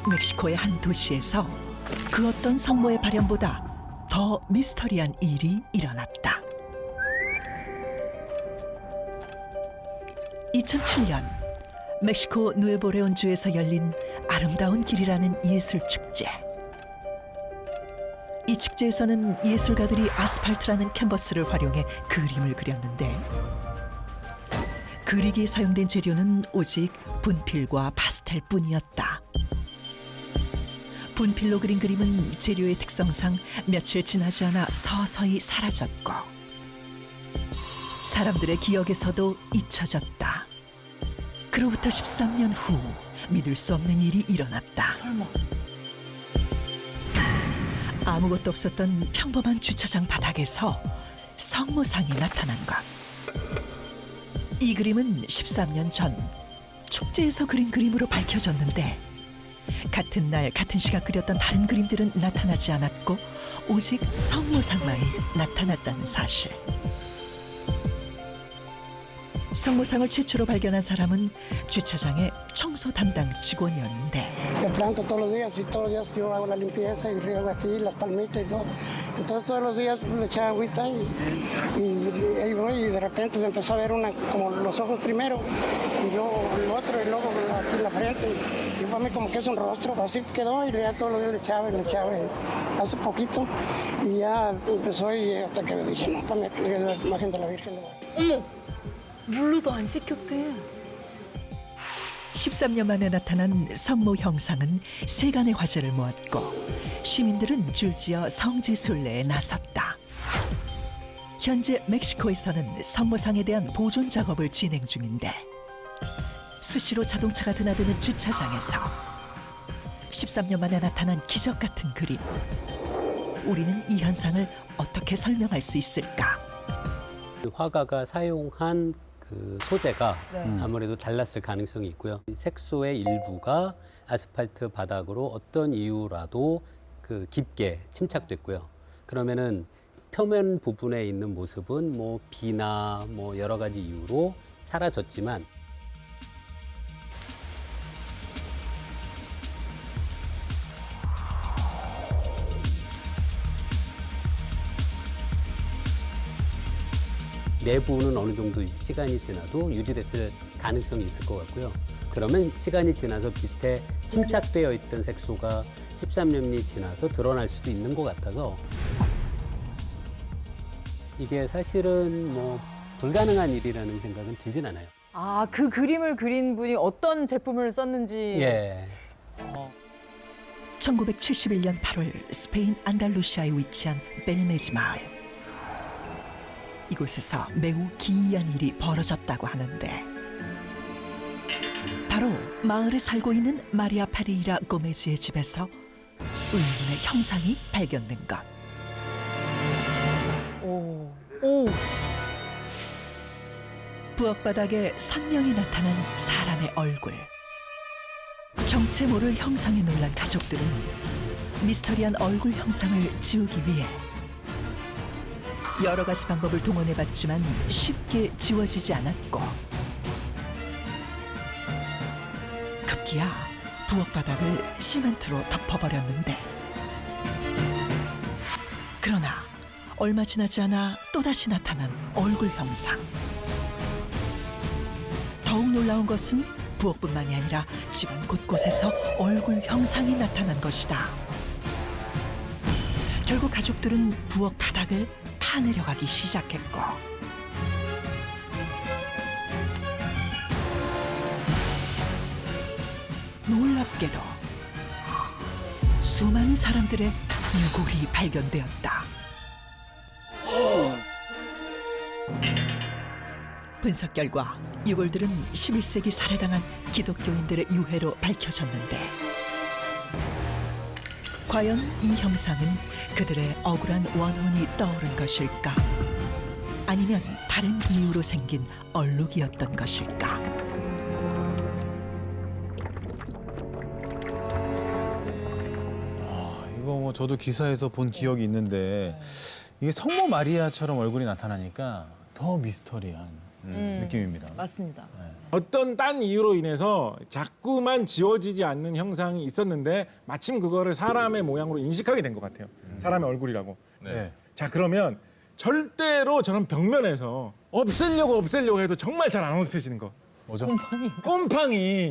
멕시코의 한 도시에서 그 어떤 성모의 발현보다 더 미스터리한 일이 일어났다. 2007년 멕시코 누에보레온주에서 열린 아름다운 길이라는 예술 축제. 이 축제에서는 예술가들이 아스팔트라는 캔버스를 활용해 그림을 그렸는데 그리기에 사용된 재료는 오직 분필과 파스텔뿐이었다. 분필로 그린 그림은 재료의 특성상 며칠 지나지 않아 서서히 사라졌고 사람들의 기억에서도 잊혀졌다. 그로부터 13년 후 믿을 수 없는 일이 일어났다. 설마. 아무것도 없었던 평범한 주차장 바닥에서 성모상이 나타난 것. 이 그림은 13년 전 축제에서 그린 그림으로 밝혀졌는데 같은 날 같은 시각 그렸던 다른 그림들은 나타나지 않았고 오직 성모상만이 나타났다는 사실. 성모상을 최초로 발견한 사람은 주차장의 청소 담당 직원이었는데 Te planto todos los días y todos los días yo hago la limpieza y riego aquí las palmitas y todo. Entonces todos los días le echaba agüita y ahí voy y de repente se empezó a ver una como los ojos primero y luego el otro y luego aquí en la frente y para mí como que es un rostro, así quedó y ya todos los días le echaba y hace poquito y ya empezó y hasta que dije no, para mí la imagen de la Virgen de Guadalupe. 어머, 물로도 안 씻겼대. 13년 만에 나타난 성모 형상은 세간의 화제를 모았고 시민들은 줄지어 성지 순례에 나섰다. 현재 멕시코에서는 성모상에 대한 보존 작업을 진행 중인데 수시로 자동차가 드나드는 주차장에서 13년 만에 나타난 기적 같은 그림. 우리는 이 현상을 어떻게 설명할 수 있을까? 화가가 사용한 그 소재가 네. 아무래도 달랐을 가능성이 있고요. 색소의 일부가 아스팔트 바닥으로 어떤 이유라도 그 깊게 침착됐고요. 그러면은 표면 부분에 있는 모습은 뭐 비나 뭐 여러 가지 이유로 사라졌지만 내부는 어느 정도 시간이 지나도 유지됐을 가능성이 있을 것 같고요. 그러면 시간이 지나서 밑에 침착되어 있던 색소가 13년이 지나서 드러날 수도 있는 것 같아서 이게 사실은 뭐 불가능한 일이라는 생각은 들진 않아요. 아, 그 그림을 그린 분이 어떤 제품을 썼는지. 예. 1971년 8월 스페인 안달루시아에 위치한 벨메즈 마을. 이곳에서 매우 기이한 일이 벌어졌다고 하는데 바로 마을에 살고 있는 마리아 페레이라 고메즈의 집에서 의문의 형상이 발견된 것. 오. 오. 부엌바닥에 선명히 나타난 사람의 얼굴. 정체 모를 형상에 놀란 가족들은 미스터리한 얼굴 형상을 지우기 위해 여러 가지 방법을 동원해봤지만 쉽게 지워지지 않았고 급기야 부엌 바닥을 시멘트로 덮어버렸는데 그러나 얼마 지나지 않아 또다시 나타난 얼굴 형상. 더욱 놀라운 것은 부엌뿐만이 아니라 집안 곳곳에서 얼굴 형상이 나타난 것이다. 결국 가족들은 부엌 바닥을 파내려가기 시작했고 놀랍게도 수많은 사람들의 유골이 발견되었다. 분석 결과 유골들은 11세기 살해당한 기독교인들의 유해로 밝혀졌는데 과연 이 형상은 그들의 억울한 원혼이 떠오른 것일까? 아니면 다른 이유로 생긴 얼룩이었던 것일까? 이거 뭐 저도 기사에서 본 기억이 있는데 이게 성모 마리아처럼 얼굴이 나타나니까 더 미스터리한. 느낌입니다. 맞습니다. 어떤 딴 이유로 인해서 자꾸만 지워지지 않는 형상이 있었는데 마침 그거를 사람의 모양으로 인식하게 된 것 같아요. 사람의 얼굴이라고. 네. 자, 그러면 절대로 저런 벽면에서 없애려고 해도 정말 잘 안 없어지는 거. 뭐죠? 곰팡이.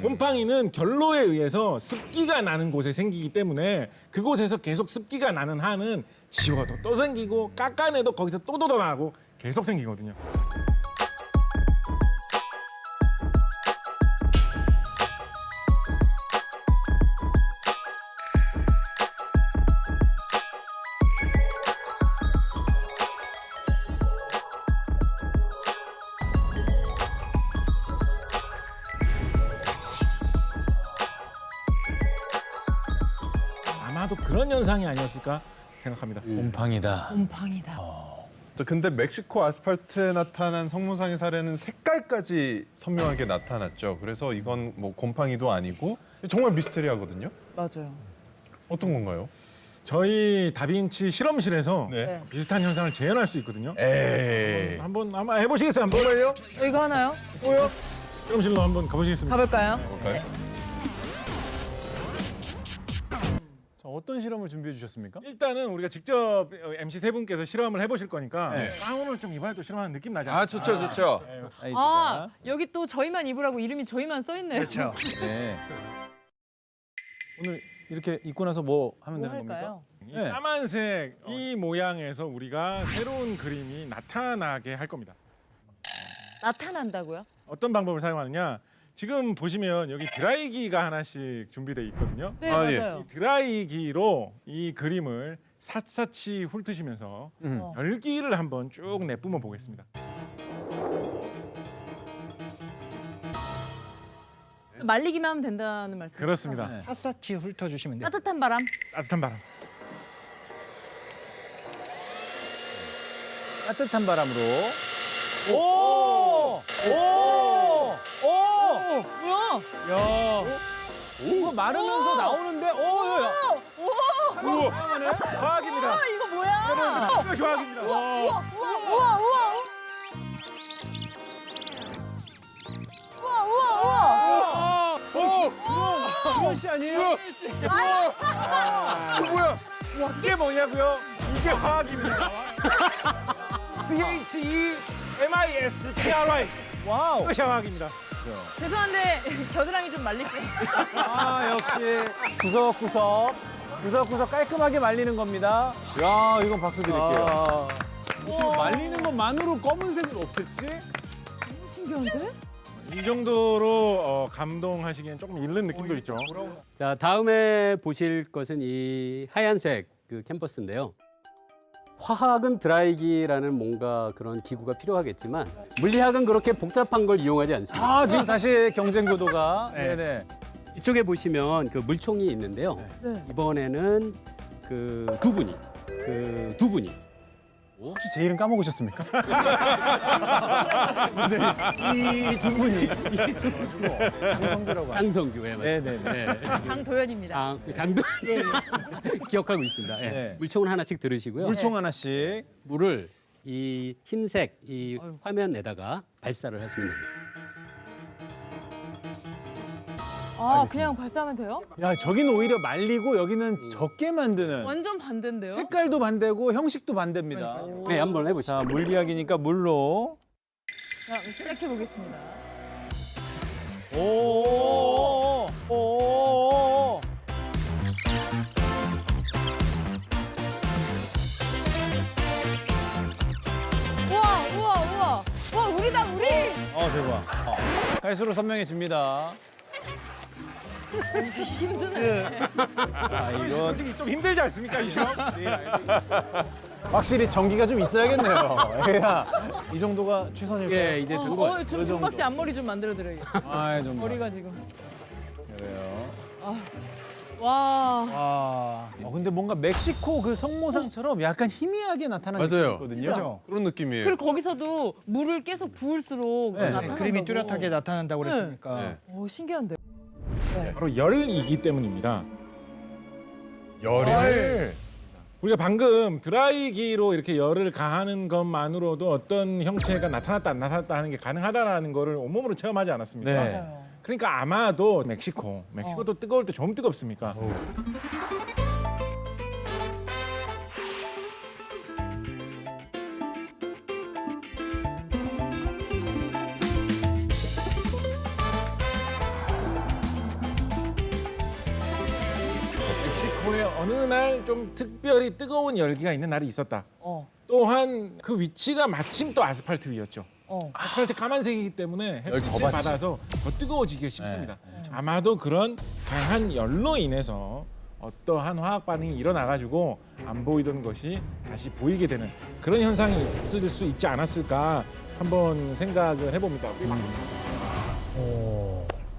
곰팡이는 결로에 의해서 습기가 나는 곳에 생기기 때문에 그곳에서 계속 습기가 나는 한은 지워도 또 생기고 깎아내도 거기서 또 돋아나고 계속 생기거든요. 아마도 그런 현상이 아니었을까 생각합니다. 곰팡이다. 곰팡이다. 근데 멕시코 아스팔트에 나타난 성모상의 사례는 색깔까지 선명하게 나타났죠. 그래서 이건 뭐 곰팡이도 아니고 정말 미스테리하거든요. 맞아요. 어떤 건가요? 저희 다빈치 실험실에서 네. 비슷한 현상을 재현할 수 있거든요. 에이. 한번 아마 해보시겠어요? 한번 정말요? 이거 하나요? 뭐요? 실험실로 한번 가보시겠습니다. 가볼까요? 볼까요? 자, 어떤 실험을 준비해 주셨습니까? 일단은 우리가 직접 MC 세 분께서 실험을 해보실 거니까 네. 가운을 좀 입어야 또 실험하는 느낌 나지 아, 않을까? 좋죠, 좋죠. 아, 여기 또 저희만 입으라고 이름이 저희만 써 있네요. 그렇죠. 네. 오늘 이렇게 입고 나서 뭐 하면 뭐 되는 할까요? 이 네. 까만색 이 모양에서 우리가 새로운 그림이 나타나게 할 겁니다. 나타난다고요? 어떤 방법을 사용하느냐? 지금 보시면 여기 드라이기가 하나씩 준비되어 있거든요. 네, 아, 예. 맞아요. 이 드라이기로 이 그림을 샅샅이 훑으시면서 열기를 한번 쭉 내뿜어 보겠습니다. 말리기만 하면 된다는 말씀. 그렇습니다. 네. 샅샅이 훑어주시면 돼요. 따뜻한 바람. 따뜻한 바람. 따뜻한 바람으로. 오! 오! 오! 뭐야? 야, 이거 마르면서 나오는데 화학입니다. 아, 이거 뭐야? 이것이 화학입니다. 우와. 이건 씨 아니에요? 뭐야? 이게 뭐냐고요? 이게 화학입니다. CHEMISTRY. 와우. 이것이 화학입니다. 죄송한데 겨드랑이 좀 말릴게요. 아, 역시 구석구석 깔끔하게 말리는 겁니다. 야, 이건 박수 드릴게요. 어떻게 말리는 것만으로 검은색을 없앴지? 신기한데? 이 정도로 감동하시기엔 조금 잃는 느낌도 있죠. 자, 다음에 보실 것은 이 하얀색 그 캔버스인데요. 화학은 드라이기라는 뭔가 그런 기구가 필요하겠지만 물리학은 그렇게 복잡한 걸 이용하지 않습니다. 아, 지금 다시 경쟁 구도가. 네. 네네. 이쪽에 보시면 그 물총이 있는데요. 네. 이번에는 그 두 분이 혹시 제 이름 까먹으셨습니까? 네, 이 두 분이 장성규라고 합니다. 장성규, 예, 맞습니다. 네네네. 장도연입니다. 장도 기억하고 있습니다. 예. 네. 물총을 하나씩 들으시고요. 물총 하나씩. 물을 이 흰색 이 화면에다가 발사를 하시면 됩니다. 아, 그냥 발사하면 돼요? 야, 저기는 오히려 말리고 여기는 적게 만드는. 완전 반대인데요? 색깔도 반대고 형식도 반대입니다. 네, 한번 해보시죠. 자, 물리학이니까 물로. 자, 시작해 보겠습니다. 오. 오. 우와. 와, 우리다, 우리. 대박. 갈수록 선명해집니다. 힘드네. 아, 이거 솔직히 좀 힘들지 않습니까, 이 시험? 확실히 전기가 좀 있어야겠네요. 야, 이 정도가 최선일까요? 예, 이제 된 거예요. 좀 준박 씨 앞머리 좀 만들어 드려야겠다. 아, 좀 머리가 지금. 그래요. 와. 근데 뭔가 멕시코 그 성모상처럼 약간 희미하게 나타나는 맞아요. 있거든요. 그런 느낌이에요. 그리고 거기서도 물을 계속 부을수록 네. 나타난다고. 그림이 뚜렷하게 나타난다고 그랬으니까. 네. 오, 신기한데. 바로 열이기 때문입니다. 열을. 우리가 방금 드라이기로 이렇게 열을 가하는 것만으로도 어떤 형체가 나타났다 안 나타났다 하는 게 가능하다라는 거를 온몸으로 체험하지 않았습니까? 네. 맞아요. 그러니까 아마도 멕시코도 뜨거울 때 좀 뜨겁습니까? 멕시코에 어느 날 좀 특별히 뜨거운 열기가 있는 날이 있었다. 어. 또한 그 위치가 마침 또 아스팔트 위였죠. 어. 아스팔트 까만색이기 때문에 더 햇빛을 받지. 받아서 더 뜨거워지기가 쉽습니다. 아마도 그런 강한 열로 인해서 어떠한 화학 반응이 일어나가지고 안 보이던 것이 다시 보이게 되는 그런 현상이 있을 수 있지 않았을까 한번 생각을 해봅니다.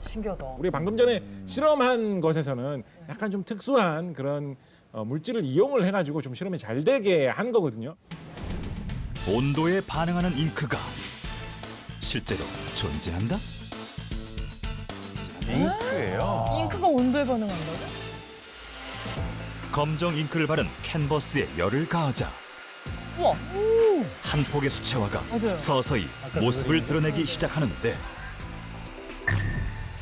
신기하다. 우리 방금 전에 실험한 것에서는 약간 좀 특수한 그런 물질을 이용을 해가지고 좀 실험이 잘 되게 한 거거든요. 온도에 반응하는 잉크가 실제로 존재한다? 잉크예요. 잉크가 온도에 반응한다고? 검정 잉크를 바른 캔버스에 열을 가하자 우와. 한 폭의 수채화가 맞아요. 서서히 모습을 드러내기 시작하는데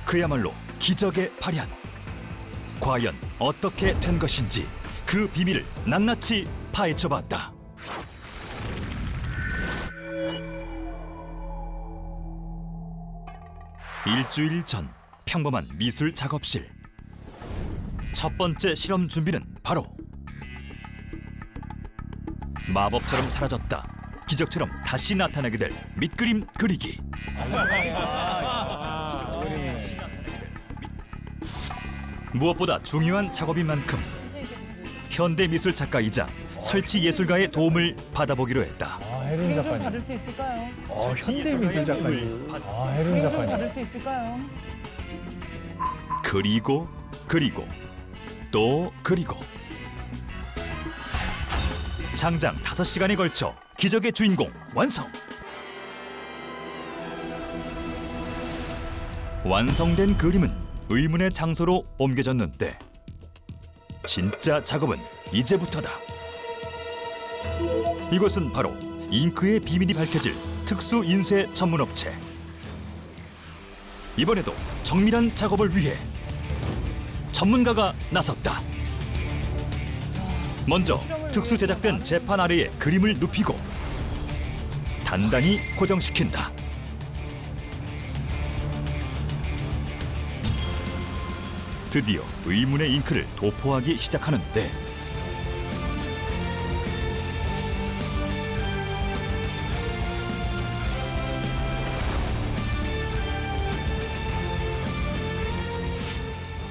그야말로 기적의 발현. 과연 어떻게 된 것인지 그 비밀을 낱낱이 파헤쳐봤다. 일주일 전 평범한 미술 작업실. 첫 번째 실험 준비는 바로 마법처럼 사라졌다. 기적처럼 다시 나타나게 될 밑그림 그리기. 무엇보다 중요한 작업인 만큼 현대 미술 작가이자 설치 예술가의 도움을 받아보기로 했다. 그림 좀 받을 수 있을까요? 현대 미술 작가님. 그림 좀 받을 수 있을까요? 그리고 또 그리고 장장 5시간에 걸쳐 기적의 주인공 완성. 완성된 그림은 의문의 장소로 옮겨졌는데 진짜 작업은 이제부터다. 이것은 바로 잉크의 비밀이 밝혀질 특수 인쇄 전문 업체. 이번에도 정밀한 작업을 위해 전문가가 나섰다. 먼저 특수 제작된 재판 아래에 그림을 눕히고 단단히 고정시킨다. 드디어 의문의 잉크를 도포하기 시작하는데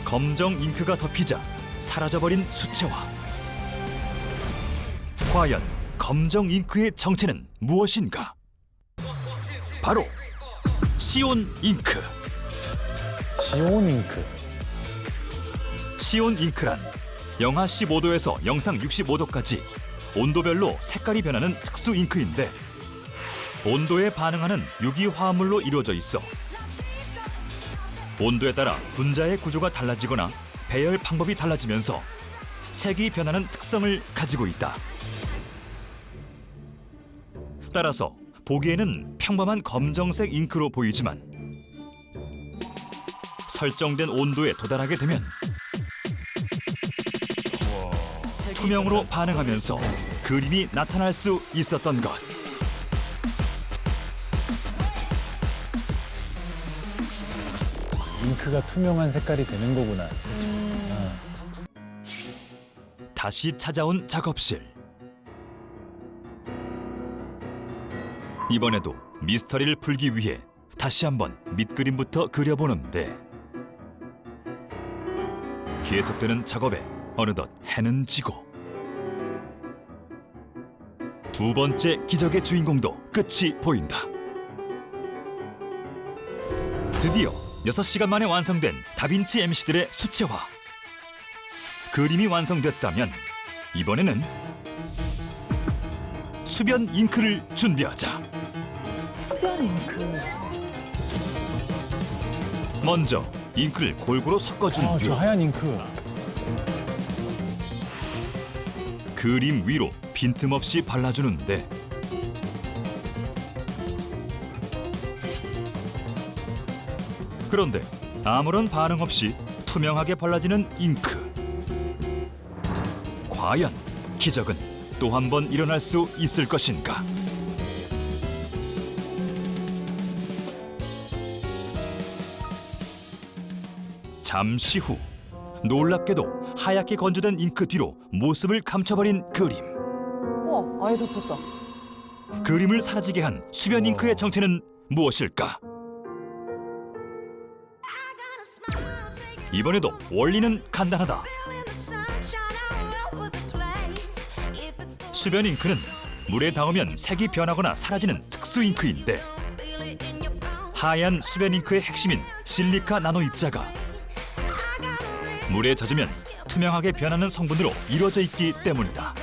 검정 잉크가 덮이자 사라져버린 수채화. 과연 검정 잉크의 정체는 무엇인가? 바로 시온 잉크. 시온 잉크. 시온 잉크란 영하 15도에서 영상 65도까지 온도별로 색깔이 변하는 특수 잉크인데 온도에 반응하는 유기화합물로 이루어져 있어 온도에 따라 분자의 구조가 달라지거나 배열 방법이 달라지면서 색이 변하는 특성을 가지고 있다. 따라서 보기에는 평범한 검정색 잉크로 보이지만 설정된 온도에 도달하게 되면 투명으로 반응하면서 그림이 나타날 수 있었던 것. 잉크가 투명한 색깔이 되는 거구나. 다시 찾아온 작업실. 이번에도 미스터리를 풀기 위해 다시 한번 밑그림부터 그려보는데 계속되는 작업에 어느덧 해는 지고 두 번째 기적의 주인공도 끝이 보인다. 드디어 6시간 만에 완성된 다빈치 MC들의 수채화. 그림이 완성됐다면 이번에는 수변 잉크를 준비하자. 수변 잉크. 먼저 잉크를 골고루 섞어준 뒤 저 하얀 잉크. 그림 위로 빈틈없이 발라주는데 그런데 아무런 반응 없이 투명하게 발라지는 잉크. 과연 기적은 또 한 번 일어날 수 있을 것인가? 잠시 후 놀랍게도 하얗게 건조된 잉크 뒤로 모습을 감춰버린 그림. 우와, 아예 덮었다. 그림을 사라지게 한 수변 잉크의 정체는 무엇일까? 이번에도 원리는 간단하다. 수변 잉크는 물에 닿으면 색이 변하거나 사라지는 특수 잉크인데 하얀 수변 잉크의 핵심인 실리카 나노 입자가 물에 젖으면 투명하게 변하는 성분으로 이루어져 있기 때문이다.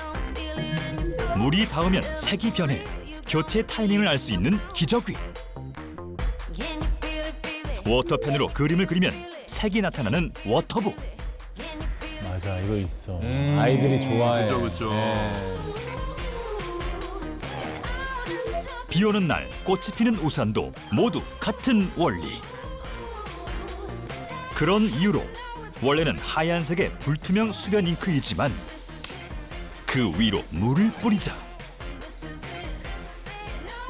물이 닿으면 색이 변해 교체 타이밍을 알 수 있는 기적이. 워터펜으로 그림을 그리면 색이 나타나는 워터북. 맞아, 이거 있어. 아이들이 좋아해. 그죠. 비 오는 날 꽃이 피는 우산도 모두 같은 원리. 그런 이유로 원래는 하얀색의 불투명 수변 잉크이지만 그 위로 물을 뿌리자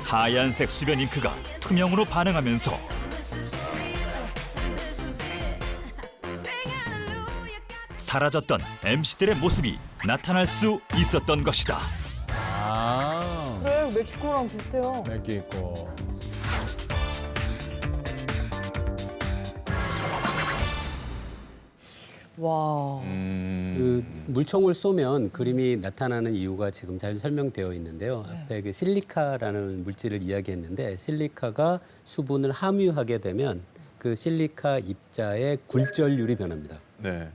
하얀색 수변 잉크가 투명으로 반응하면서 사라졌던 MC들의 모습이 나타날 수 있었던 것이다. 아, 그래, 멕시코랑 비슷해요. 맵게 있고. 와. 그 물총을 쏘면 그림이 나타나는 이유가 지금 잘 설명되어 있는데요. 앞에 그 실리카라는 물질을 이야기했는데 실리카가 수분을 함유하게 되면 그 실리카 입자의 굴절률이 변합니다. 네.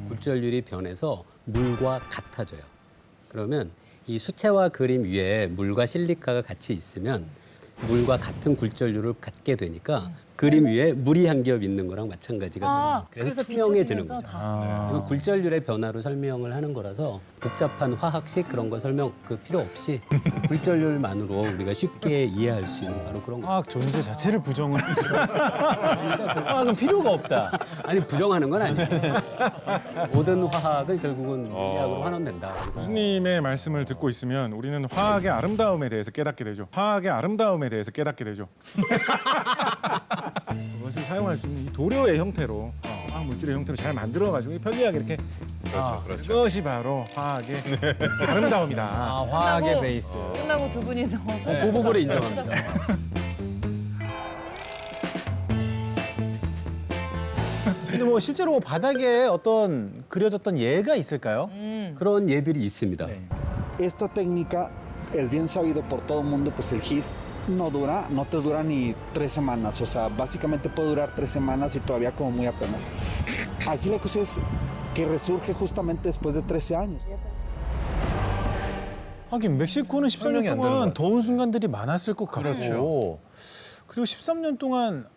굴절률이 변해서 물과 같아져요. 그러면 이 수채화 그림 위에 물과 실리카가 같이 있으면 물과 같은 굴절률을 갖게 되니까 그림 위에 물이 한 겹 있는 거랑 마찬가지가 됩니다. 그래서 투명해지는 거죠. 이거 굴절률의 변화로 설명을 하는 거라서 복잡한 화학식 그런 거 설명 필요 없이 굴절률만으로 우리가 쉽게 이해할 수 있는 바로 그런 거. 화학 존재 자체를 부정을 하죠. 화학은 필요가 없다. 아니 부정하는 건 아니에요. 모든 화학은 결국은 물리학으로 환원된다. 그래서 교수님의 말씀을 듣고 있으면 우리는 화학의 아름다움에 대해서 깨닫게 되죠. 화학의 아름다움에 대해서 깨닫게 되죠. 그것을 사용할 수 있는 이 도료의 형태로 화학 물질의 형태로 잘 만들어가지고 편리하게 이렇게 그렇죠. 그것이 바로 화학의 아름다움이다. 아, 화학의 베이스. 끝나고 두 분이서 그 부분을 인정합니다. 근데 뭐 실제로 뭐 바닥에 어떤 그려졌던 예가 있을까요? 그런 예들이 있습니다. Esta técnica es bien sabido por todo el mundo, pues el gis no te dura ni 3 semanas, o sea, básicamente puede durar 3 semanas y todavía como muy apenas. Aquí la cosa es que resurge justamente después de 13 años. 하긴 멕시코는 13년 동안 더운 순간들이 많았을 것 같고 그렇죠. 그리고 13년 동안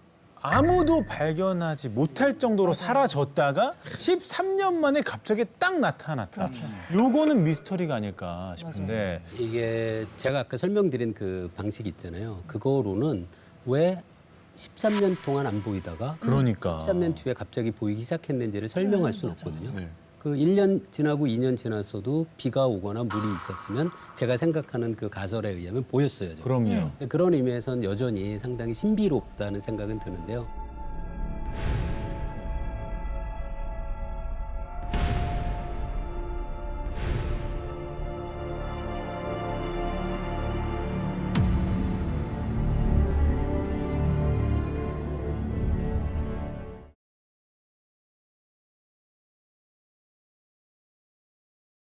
아무도 발견하지 못할 정도로 사라졌다가 13년 만에 갑자기 딱 나타났다. 요거는 미스터리가 아닐까 싶은데 이게 제가 아까 설명드린 그 방식 있잖아요. 그거로는 왜 13년 동안 안 보이다가 그러니까 13년 뒤에 갑자기 보이기 시작했는지를 설명할 수는 없거든요. 그 1년 지나고 2년 지났어도 비가 오거나 물이 있었으면 제가 생각하는 그 가설에 의하면 보였어요. 그럼요. 근데 그런 의미에서는 여전히 상당히 신비롭다는 생각은 드는데요.